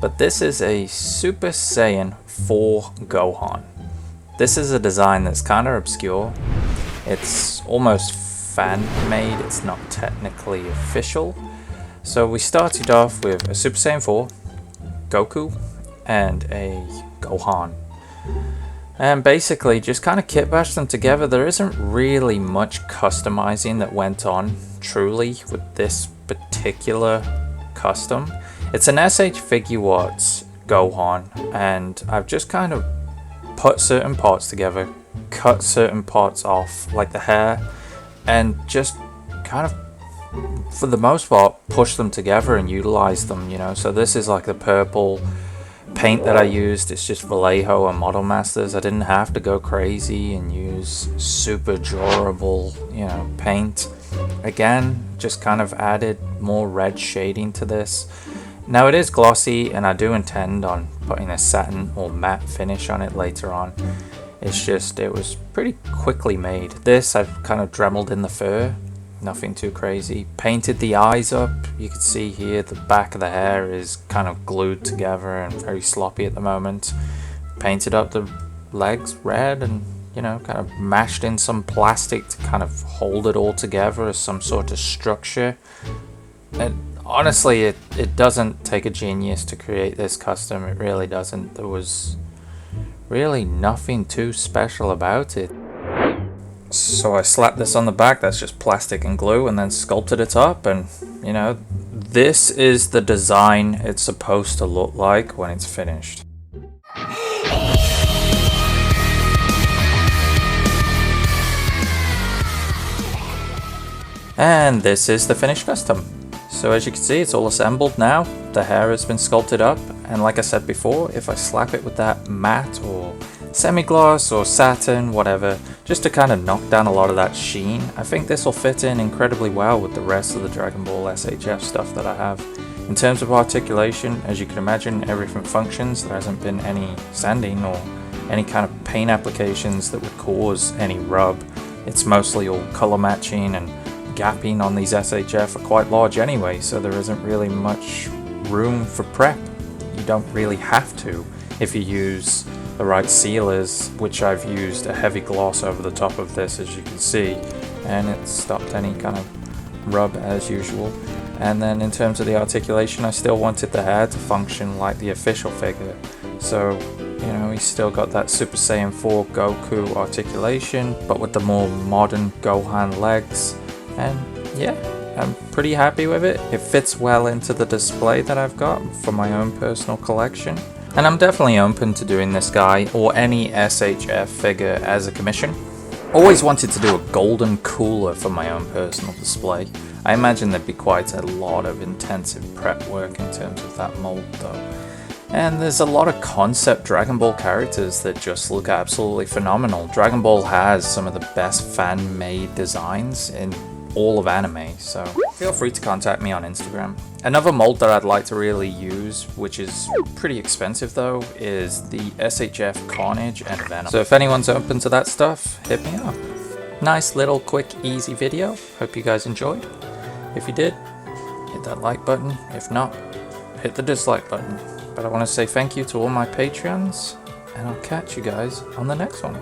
but this is a Super Saiyan 4 Gohan. This is a design that's kind of obscure. It's almost fan-made, it's not technically official. So we started off with a Super Saiyan 4, Goku, and a Gohan. And basically just kind of kit bashed them together. There isn't really much customizing that went on truly with this particular custom. It's an SHFiguarts Gohan, and I've just kind of put certain parts together, cut certain parts off like the hair, and just kind of for the most part push them together and utilize them, you know. So this is like the purple paint that I used. It's just Vallejo and Model Masters. I didn't have to go crazy and use super durable, you know, paint. Again, just kind of added more red shading to this. Now it is glossy, and I do intend on putting a satin or matte finish on it later on. It's just, it was pretty quickly made. This I've kind of dremeled in the fur, nothing too crazy. Painted the eyes up. You can see here the back of the hair is kind of glued together and very sloppy at the moment. Painted up the legs red, and you know, kind of mashed in some plastic to kind of hold it all together as some sort of structure. And honestly, it doesn't take a genius to create this custom. It really doesn't. There was really nothing too special about it. So I slapped this on the back, that's just plastic and glue, and then sculpted it up, and you know, this is the design it's supposed to look like when it's finished. And this is the finished custom. So as you can see, it's all assembled now. The hair has been sculpted up, and like I said before, if I slap it with that matte or semi-gloss or satin, whatever, just to kind of knock down a lot of that sheen, I think this will fit in incredibly well with the rest of the Dragon Ball SHF stuff that I have. In terms of articulation, as you can imagine, everything functions. There hasn't been any sanding or any kind of paint applications that would cause any rub. It's mostly all color matching, and gapping on these SHF are quite large anyway, so there isn't really much room for prep. You don't really have to if you use the right sealers, which I've used a heavy gloss over the top of this, as you can see, and it stopped any kind of rub as usual. And then in terms of the articulation, I still wanted the hair to function like the official figure, so you know, he's still got that Super Saiyan 4 Goku articulation, but with the more modern Gohan legs. And yeah, I'm pretty happy with it. It fits well into the display that I've got for my own personal collection. And I'm definitely open to doing this guy or any SHF figure as a commission. Always wanted to do a golden cooler for my own personal display. I imagine there'd be quite a lot of intensive prep work in terms of that mold though. And there's a lot of concept Dragon Ball characters that just look absolutely phenomenal. Dragon Ball has some of the best fan-made designs in all of anime, so feel free to contact me on Instagram. Another mold that I'd like to really use, which is pretty expensive though, is the SHF Carnage and Venom. So if anyone's open to that stuff, hit me up. Nice little quick easy video. Hope you guys enjoyed. If you did, hit that like button. If not, hit the dislike button. But I want to say thank you to all my Patreons, and I'll catch you guys on the next one.